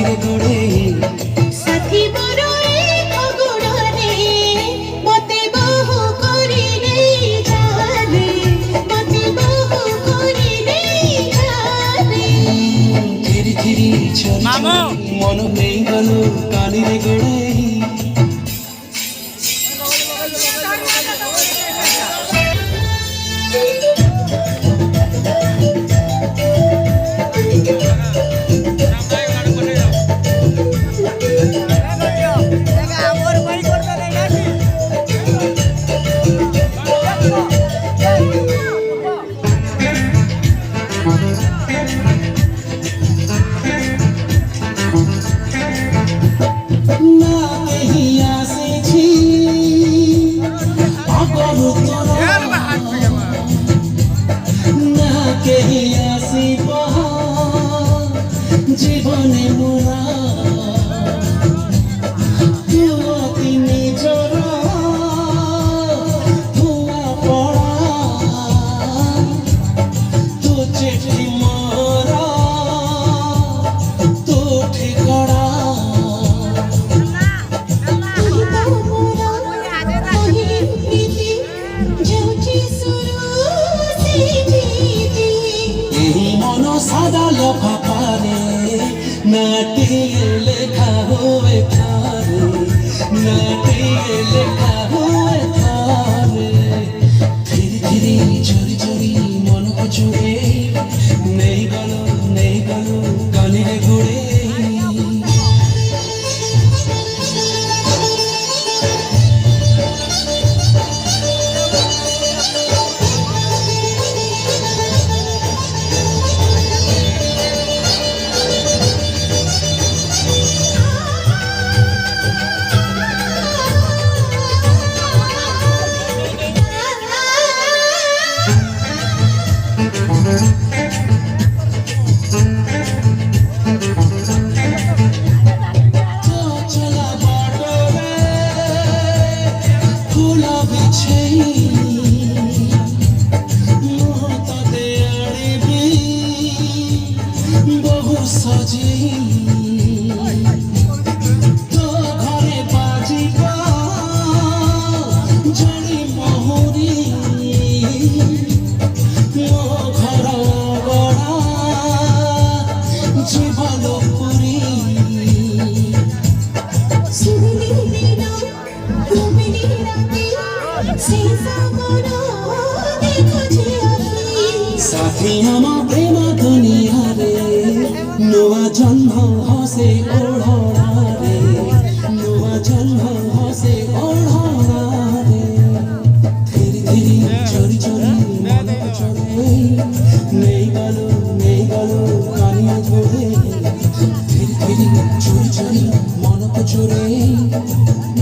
रे गोड़े साथी मोर एक गोड़े मते बहु करी नहीं जाने मते बहु करी नहीं जाने धीरे धीरे चोरी चोरी मन नहीं गलो कानी रे गोड़े জীবনে মোরা তুই নিজর ধোয়া পড়া তু চিঠি মোরা তু ঠিকড়া এই মন সাদা লফা পারে नाटिए लेखा हुए थारे नाटिए लेखा हुए थारे धीरे धीरे चोरी चोरी मन को चुरे नहीं गलो कानी रे घोड़े साथी हम प्रेम दुनिया रे नुआ जन्म हसे ओढ़ा रे नुआ जन्म हसे ओढ़ा रे धीरे धीरे चोरी चोरी मन को चोरे नहीं गलो कानिया छोड़े धीरे धीरे चोरी चोरी मन को चोरे